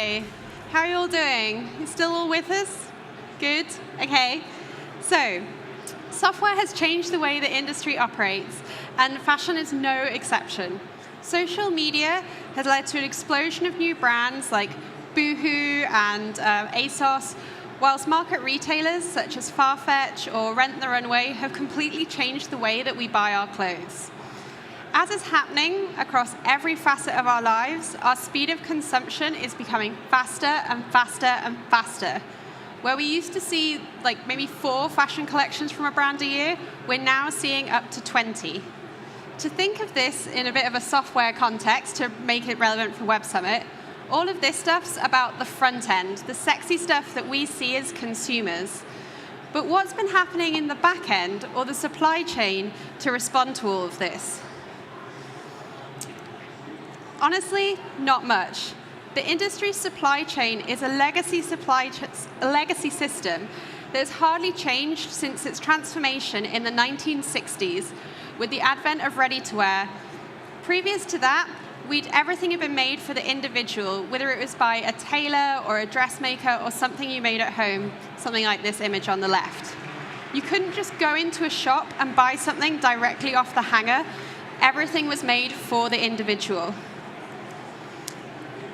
Hi, how are you all doing? You still all with us? Good, okay. So, software has changed the way the industry operates, and fashion is no exception. Social media has led to an explosion of new brands like Boohoo and ASOS, whilst market retailers such as Farfetch or Rent the Runway have completely changed the way that we buy our clothes. As is happening across every facet of our lives, our speed of consumption is becoming faster and faster and faster. Where we used to see like maybe 4 fashion collections from a brand a year, we're now seeing up to 20. To think of this in a bit of a software context to make it relevant for Web Summit, all of this stuff's about the front end, the sexy stuff that we see as consumers. But what's been happening in the back end or the supply chain to respond to all of this? Honestly, not much. The industry's supply chain is a legacy system that has hardly changed since its transformation in the 1960s with the advent of ready-to-wear. Previous to that, everything had been made for the individual, whether it was by a tailor or a dressmaker or something you made at home, something like this image on the left. You couldn't just go into a shop and buy something directly off the hanger. Everything was made for the individual.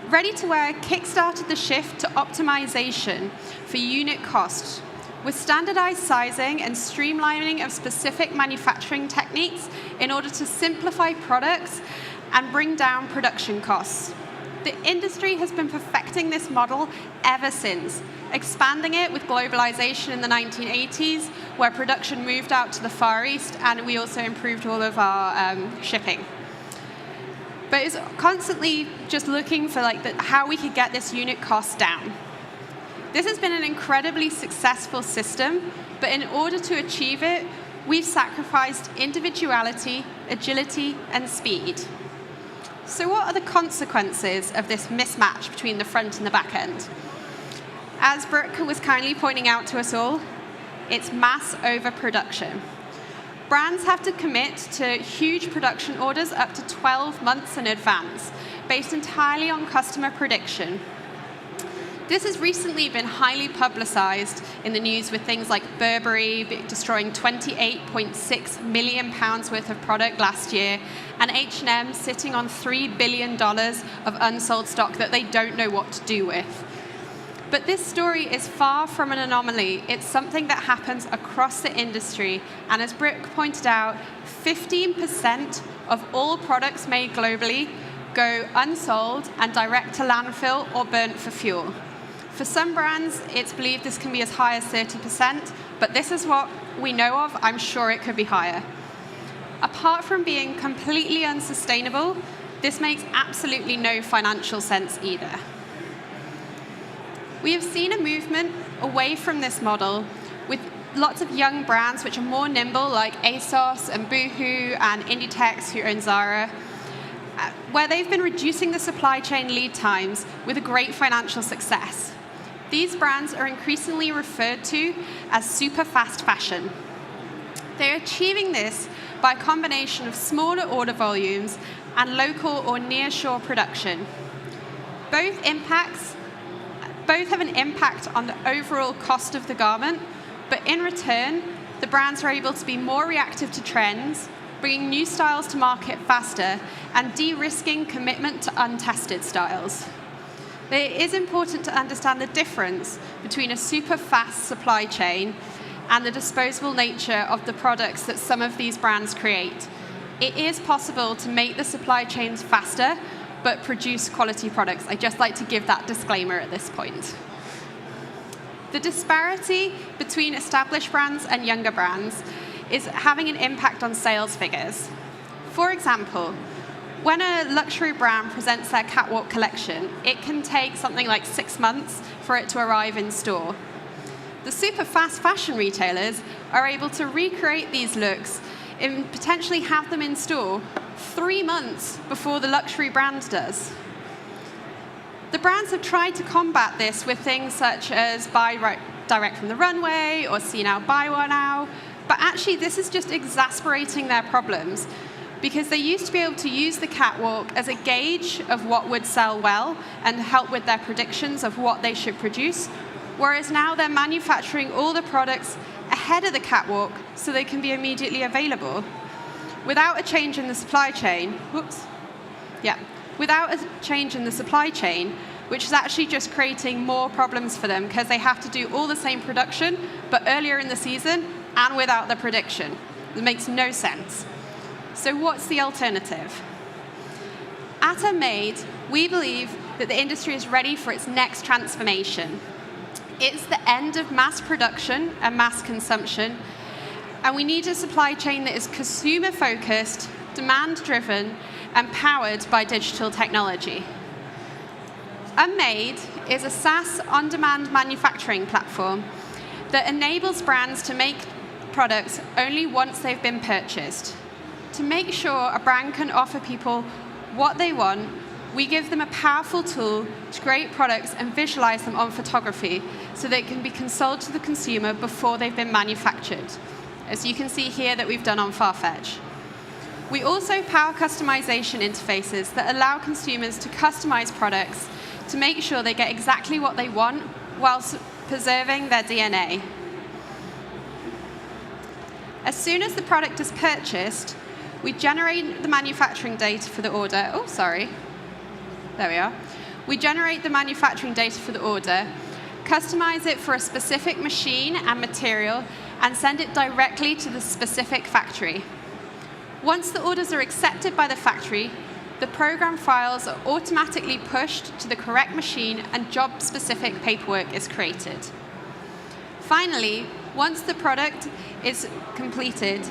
Ready-to-wear kickstarted the shift to optimization for unit cost, with standardized sizing and streamlining of specific manufacturing techniques in order to simplify products and bring down production costs. The industry has been perfecting this model ever since, expanding it with globalization in the 1980s, where production moved out to the Far East, and we also improved all of our shipping. But it's constantly just looking for how we could get this unit cost down. This has been an incredibly successful system, but in order to achieve it, we've sacrificed individuality, agility, and speed. So what are the consequences of this mismatch between the front and the back end? As Brooke was kindly pointing out to us all, it's mass overproduction. Brands have to commit to huge production orders up to 12 months in advance, based entirely on customer prediction. This has recently been highly publicized in the news with things like Burberry destroying £28.6 million worth of product last year, and H&M sitting on $3 billion of unsold stock that they don't know what to do with. But this story is far from an anomaly. It's something that happens across the industry. And as Brooke pointed out, 15% of all products made globally go unsold and direct to landfill or burnt for fuel. For some brands, it's believed this can be as high as 30%, but this is what we know of. I'm sure it could be higher. Apart from being completely unsustainable, this makes absolutely no financial sense either. We have seen a movement away from this model with lots of young brands which are more nimble, like ASOS and Boohoo and Inditex, who own Zara, where they've been reducing the supply chain lead times with a great financial success. These brands are increasingly referred to as super fast fashion. They're achieving this by a combination of smaller order volumes and local or nearshore production. Both have an impact on the overall cost of the garment, but in return, the brands are able to be more reactive to trends, bringing new styles to market faster, and de-risking commitment to untested styles. But it is important to understand the difference between a super fast supply chain and the disposable nature of the products that some of these brands create. It is possible to make the supply chains faster, but produce quality products. I'd just like to give that disclaimer at this point. The disparity between established brands and younger brands is having an impact on sales figures. For example, when a luxury brand presents their catwalk collection, it can take something like 6 months for it to arrive in store. The super fast fashion retailers are able to recreate these looks and potentially have them in store 3 months before the luxury brand does. The brands have tried to combat this with things such as buy direct from the runway or see now, buy one now, but actually this is just exasperating their problems. because they used to be able to use the catwalk as a gauge of what would sell well and help with their predictions of what they should produce, whereas now they're manufacturing all the products ahead of the catwalk so they can be immediately available. Without a change in the supply chain, without a change in the supply chain, which is actually just creating more problems for them because they have to do all the same production, but earlier in the season and without the prediction. It makes no sense. So what's the alternative? At Unmade, we believe that the industry is ready for its next transformation. It's the end of mass production and mass consumption, and we need a supply chain that is consumer-focused, demand-driven, and powered by digital technology. Unmade is a SaaS on-demand manufacturing platform that enables brands to make products only once they've been purchased. To make sure a brand can offer people what they want, we give them a powerful tool to create products and visualize them on photography so they can be sold to the consumer before they've been manufactured, as you can see here that we've done on Farfetch. We also power customization interfaces that allow consumers to customize products to make sure they get exactly what they want whilst preserving their DNA. As soon as the product is purchased, we generate the manufacturing data for the order. Oh, sorry. There we are. We generate the manufacturing data for the order, customize it for a specific machine and material, and send it directly to the specific factory. Once the orders are accepted by the factory, the program files are automatically pushed to the correct machine and job-specific paperwork is created. Finally, once the product is completed,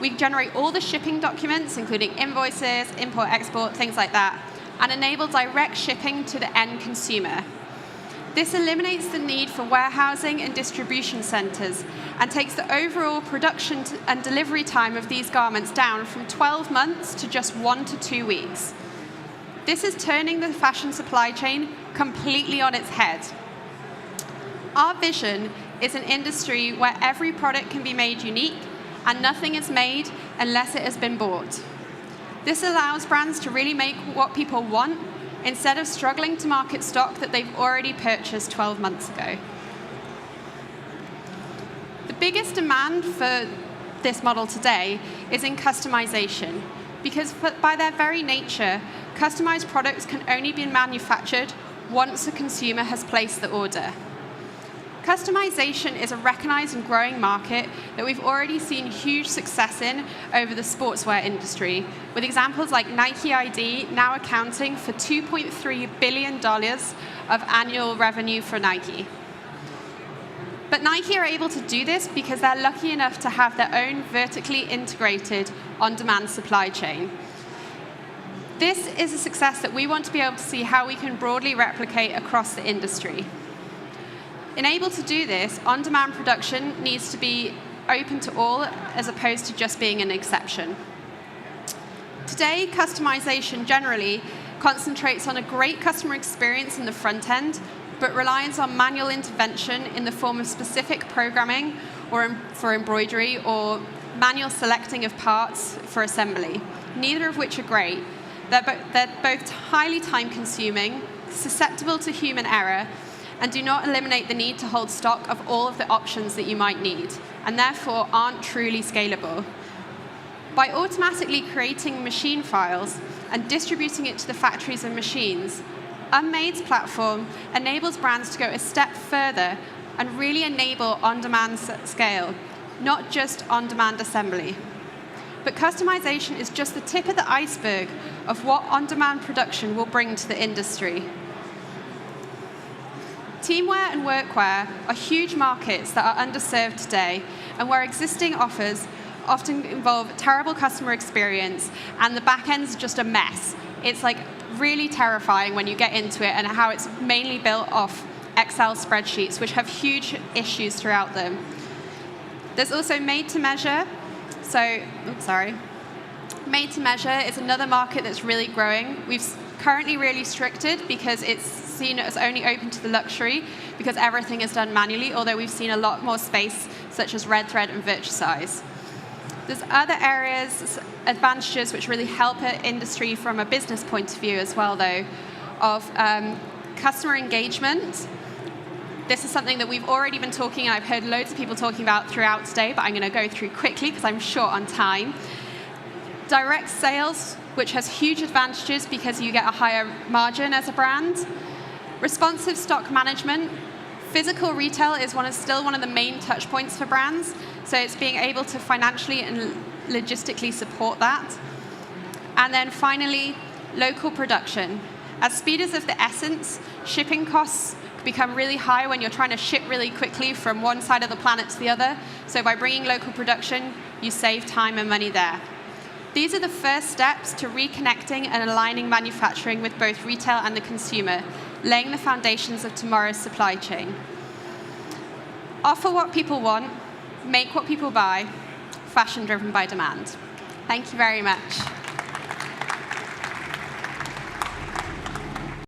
we generate all the shipping documents, including invoices, import, export, things like that, and enable direct shipping to the end consumer. This eliminates the need for warehousing and distribution centers and takes the overall production and delivery time of these garments down from 12 months to just 1 to 2 weeks. This is turning the fashion supply chain completely on its head. Our vision is an industry where every product can be made unique and nothing is made unless it has been bought. This allows brands to really make what people want instead of struggling to market stock that they've already purchased 12 months ago. The biggest demand for this model today is in customization, because by their very nature, customized products can only be manufactured once a consumer has placed the order. Customization is a recognized and growing market that we've already seen huge success in over the sportswear industry, with examples like Nike ID now accounting for $2.3 billion of annual revenue for Nike. But Nike are able to do this because they're lucky enough to have their own vertically integrated on-demand supply chain. This is a success that we want to be able to see how we can broadly replicate across the industry. Enabled to do this, on-demand production needs to be open to all as opposed to just being an exception. Today, customization generally concentrates on a great customer experience in the front end, but relies on manual intervention in the form of specific programming or for embroidery or manual selecting of parts for assembly, neither of which are great. They're both highly time-consuming, susceptible to human error, and do not eliminate the need to hold stock of all of the options that you might need, and therefore aren't truly scalable. By automatically creating machine files and distributing it to the factories and machines, Unmade's platform enables brands to go a step further and really enable on-demand scale, not just on-demand assembly. But customization is just the tip of the iceberg of what on-demand production will bring to the industry. Teamwear and workwear are huge markets that are underserved today, and where existing offers often involve terrible customer experience, and the back end's just a mess. It's like really terrifying when you get into it, and how it's mainly built off Excel spreadsheets, which have huge issues throughout them. There's also made-to-measure. Made-to-measure is another market that's really growing. We've currently really restricted because it's seen as only open to the luxury because everything is done manually, although we've seen a lot more space such as Red Thread and Virtusize. There's other areas, advantages, which really help an industry from a business point of view as well, though, of customer engagement. This is something that we've already been talking, and I've heard loads of people talking about throughout today, but I'm going to go through quickly because I'm short on time. Direct sales, which has huge advantages because you get a higher margin as a brand. Responsive stock management. Physical retail is still one of the main touch points for brands, so it's being able to financially and logistically support that. And then finally, local production. As speed is of the essence, shipping costs become really high when you're trying to ship really quickly from one side of the planet to the other. So by bringing local production, you save time and money there. These are the first steps to reconnecting and aligning manufacturing with both retail and the consumer, laying the foundations of tomorrow's supply chain. Offer what people want, make what people buy, fashion driven by demand. Thank you very much.